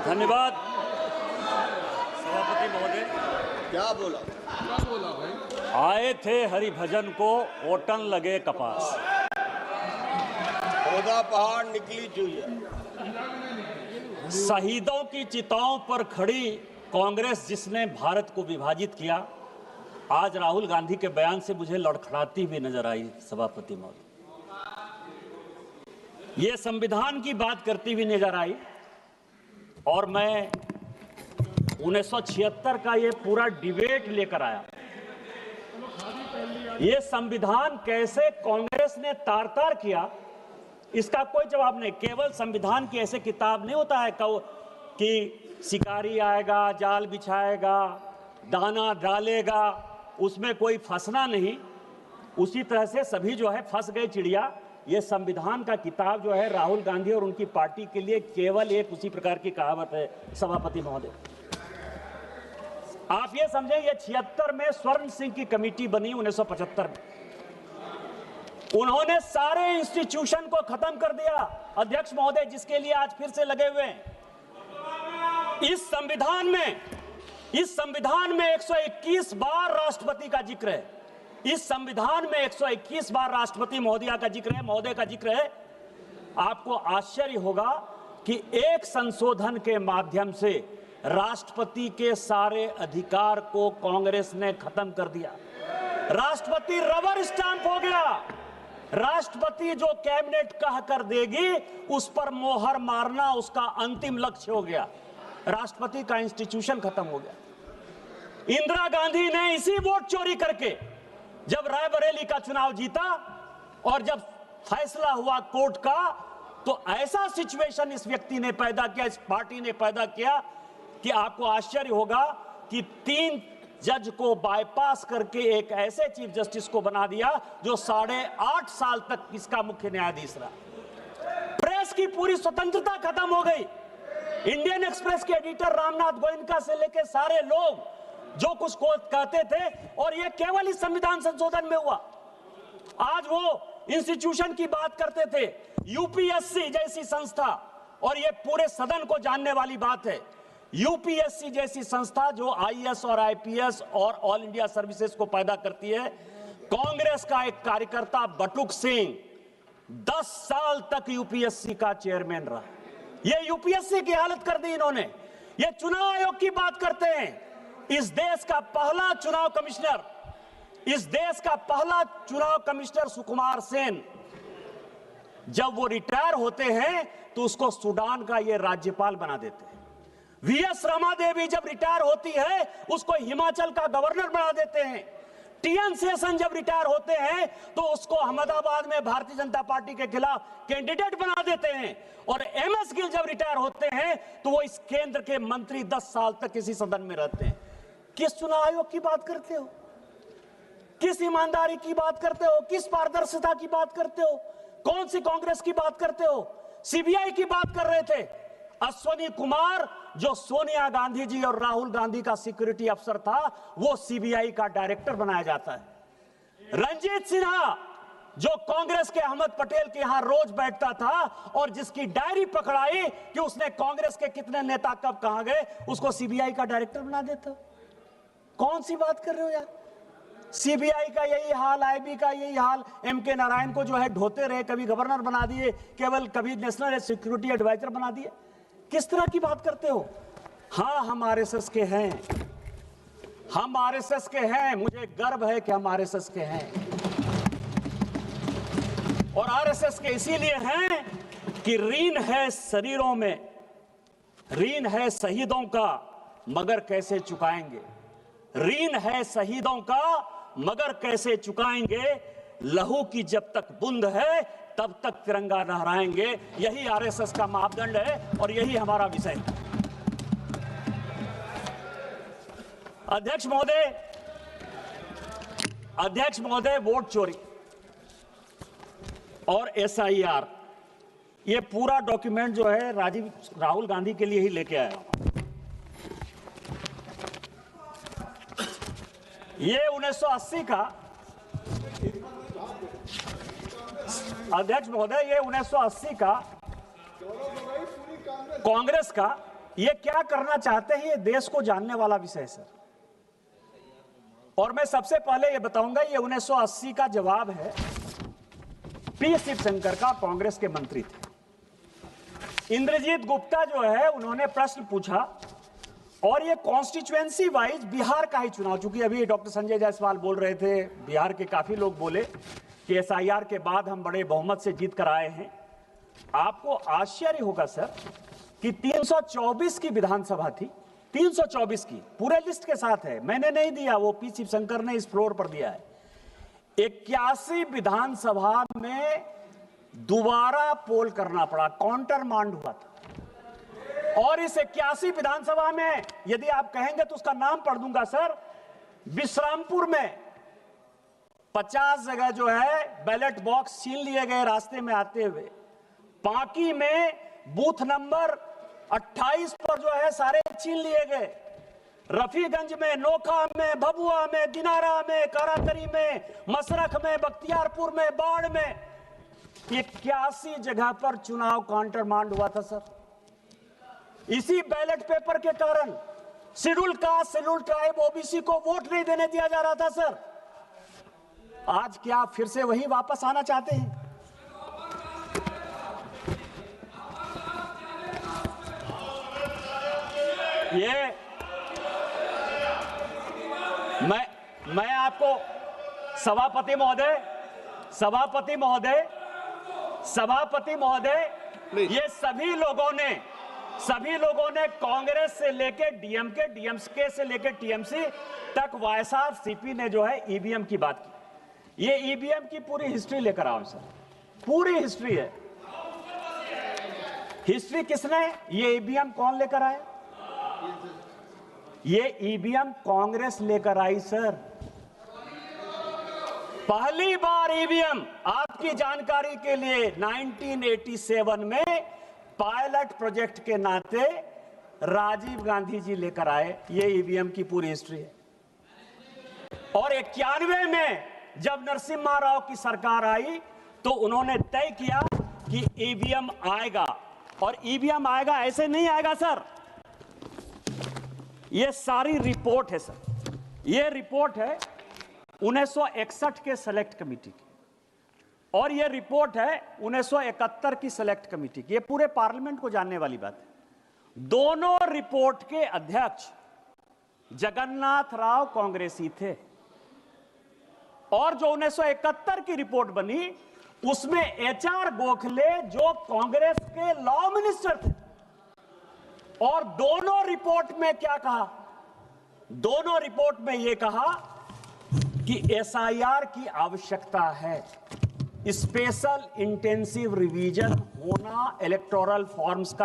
धन्यवाद सभापति महोदय। क्या बोला भाई? आए थे हरिभजन को ओटन लगे कपास। पौधा पहाड़ निकली चुईया। शहीदों की चिताओं पर खड़ी कांग्रेस जिसने भारत को विभाजित किया, आज राहुल गांधी के बयान से मुझे लड़खड़ाती हुई नजर आई सभापति महोदय। ये संविधान की बात करती हुई नजर आई और मैं 1976 का ये पूरा डिबेट लेकर आया। ये संविधान कैसे कांग्रेस ने तार तार किया, इसका कोई जवाब नहीं। केवल संविधान की ऐसे किताब नहीं होता है कि शिकारी आएगा, जाल बिछाएगा, दाना डालेगा, उसमें कोई फंसना नहीं। उसी तरह से सभी जो है फंस गए चिड़िया। ये संविधान का किताब जो है राहुल गांधी और उनकी पार्टी के लिए केवल एक उसी प्रकार की कहावत है सभापति महोदय। आप ये समझें, ये 76 में स्वर्ण सिंह की कमेटी बनी 1975 में। उन्होंने सारे इंस्टीट्यूशन को खत्म कर दिया अध्यक्ष महोदय, जिसके लिए आज फिर से लगे हुए हैं। इस संविधान में 121 बार राष्ट्रपति का जिक्र है। इस संविधान में 121 बार राष्ट्रपति महोदय का जिक्र है। आपको आश्चर्य होगा कि एक संशोधन के माध्यम से राष्ट्रपति के सारे अधिकार को कांग्रेस ने खत्म कर दिया। राष्ट्रपति रबर स्टैंप हो गया। राष्ट्रपति जो कैबिनेट कह कर देगी उस पर मोहर मारना उसका अंतिम लक्ष्य हो गया। राष्ट्रपति का इंस्टीट्यूशन खत्म हो गया। इंदिरा गांधी ने इसी वोट चोरी करके जब रायबरेली का चुनाव जीता और जब फैसला हुआ कोर्ट का, तो ऐसा सिचुएशन इस व्यक्ति ने पैदा किया, इस पार्टी ने पैदा किया कि आपको आश्चर्य होगा कि 3 जज को बाईपास करके एक ऐसे चीफ जस्टिस को बना दिया जो 8.5 साल तक इसका मुख्य न्यायाधीश रहा। प्रेस की पूरी स्वतंत्रता खत्म हो गई। इंडियन एक्सप्रेस के एडिटर रामनाथ गोयनका से लेकर सारे लोग जो कुछ को कहते थे, और ये केवल इस संविधान संशोधन में हुआ। आज वो इंस्टीट्यूशन की बात करते थे, यूपीएससी जैसी संस्था, और ये पूरे सदन को जानने वाली बात है, यूपीएससी जैसी संस्था जो आईएएस और आईपीएस और ऑल इंडिया सर्विसेज को पैदा करती है। कांग्रेस का एक कार्यकर्ता बटुक सिंह 10 साल तक यूपीएससी का चेयरमैन रहा। ये यूपीएससी की हालत कर दी इन्होंने। ये चुनाव आयोग की बात करते हैं। इस देश का पहला चुनाव कमिश्नर सुकुमार सेन, जब वो रिटायर होते हैं तो उसको सूडान का ये राज्यपाल बना देते हैं। वीएस रमा देवी जब रिटायर होती है उसको हिमाचल का गवर्नर बना देते हैं। टीएन शेषन जब रिटायर होते हैं तो उसको अहमदाबाद में भारतीय जनता पार्टी के खिलाफ कैंडिडेट बना देते हैं। और एमएस गिल जब रिटायर होते हैं तो वो इस केंद्र के मंत्री 10 साल तक इसी सदन में रहते हैं। किस चुनाव आयोग की बात करते हो? किस ईमानदारी की बात करते हो? किस पारदर्शिता की बात करते हो? कौन सी कांग्रेस की बात करते हो? सीबीआई की बात कर रहे थे। अश्वनी कुमार जो सोनिया गांधी जी और राहुल गांधी का सिक्योरिटी अफसर था, वो सीबीआई का डायरेक्टर बनाया जाता है। रंजीत सिन्हा जो कांग्रेस के अहमद पटेल के यहां रोज बैठता था और जिसकी डायरी पकड़ाई कि उसने कांग्रेस के कितने नेता कब कहां गए, उसको सीबीआई का डायरेक्टर बना देता। कौन सी बात कर रहे हो यार? सीबीआई का यही हाल, आईबी का यही हाल। एमके नारायण को जो है ढोते रहे, कभी गवर्नर बना दिए, केवल कभी नेशनल सिक्योरिटी एडवाइजर बना दिए। किस तरह की बात करते हो? हाँ, हम आरएसएस के हैं, हम आरएसएस के हैं। मुझे गर्व है कि हम आरएसएस के हैं, और आरएसएस के इसीलिए हैं कि ऋण है शरीरों में, ऋण है शहीदों का, मगर कैसे चुकाएंगे? ऋण है शहीदों का मगर कैसे चुकाएंगे? लहू की जब तक बूंद है तब तक तिरंगा लहराएंगे। यही आरएसएस का मापदंड है और यही हमारा विषय है। अध्यक्ष महोदय, वोट चोरी और एसआईआर, ये पूरा डॉक्यूमेंट जो है राहुल गांधी के लिए ही लेके आया। ये 1980 का, अध्यक्ष महोदय, ये 1980 का कांग्रेस का ये क्या करना चाहते हैं, ये देश को जानने वाला विषय है सर। और मैं सबसे पहले ये बताऊंगा, ये 1980 का जवाब है, पी शिवशंकर का, कांग्रेस के मंत्री थे। इंद्रजीत गुप्ता जो है, उन्होंने प्रश्न पूछा और ये कॉन्स्टिट्यूएंसी वाइज बिहार का ही चुनाव, चूंकि अभी डॉक्टर संजय जायसवाल बोल रहे थे, बिहार के काफी लोग बोले कि एसआईआर के बाद हम बड़े बहुमत से जीत कर आए हैं। आपको आश्चर्य होगा सर कि 324 की विधानसभा थी, 324 की, पूरे लिस्ट के साथ है, मैंने नहीं दिया, वो पी शिवशंकर ने इस फ्लोर पर दिया है। 81 विधानसभा में दोबारा पोल करना पड़ा, काउंटर मांड हुआ था। और इस 81 विधानसभा में यदि आप कहेंगे तो उसका नाम पढ़ दूंगा सर। विश्रामपुर में 50 जगह जो है बैलेट बॉक्स छीन लिए गए रास्ते में आते हुए। पांकी में बूथ नंबर 28 पर जो है सारे छीन लिए गए। रफीगंज में, नोखा में, भभुआ में, दिनारा में, काराकरी में, मसरख में, बख्तियारपुर में, बाढ़ में 81 जगह पर चुनाव काउंटर मांड हुआ था सर। इसी बैलेट पेपर के कारण schedule caste, schedule tribe, OBC को वोट नहीं देने दिया जा रहा था सर। आज क्या फिर से वही वापस आना चाहते हैं? ये मैं आपको सभापति महोदय, ये सभी लोगों ने कांग्रेस से लेकर डीएमके से लेकर टीएमसी तक वाईएसआरसीपी ने जो है ईवीएम की बात की। ये ईवीएम की पूरी हिस्ट्री लेकर आओ सर, पूरी हिस्ट्री है। हिस्ट्री किसने, ये ईवीएम कौन लेकर आया? ये ईवीएम कांग्रेस लेकर आई सर। पहली बार ईवीएम, आपकी जानकारी के लिए, 1987 में पायलट प्रोजेक्ट के नाते राजीव गांधी जी लेकर आए। ये ईवीएम की पूरी हिस्ट्री है। और 91 में जब नरसिम्हा राव की सरकार आई तो उन्होंने तय किया कि ईवीएम आएगा। और ईवीएम आएगा, ऐसे नहीं आएगा सर, ये सारी रिपोर्ट है सर। ये रिपोर्ट है 1961 के सेलेक्ट कमेटी की, और ये रिपोर्ट है 1971 की सेलेक्ट कमेटी की। ये पूरे पार्लियामेंट को जानने वाली बात है। दोनों रिपोर्ट के अध्यक्ष जगन्नाथ राव कांग्रेसी थे। और जो 1971 की रिपोर्ट बनी उसमें एचआर गोखले जो कांग्रेस के लॉ मिनिस्टर थे। और दोनों रिपोर्ट में क्या कहा? दोनों रिपोर्ट में यह कहा कि एसआईआर की आवश्यकता है, स्पेशल इंटेंसिव रिवीजन होना इलेक्टोरल फॉर्म्स का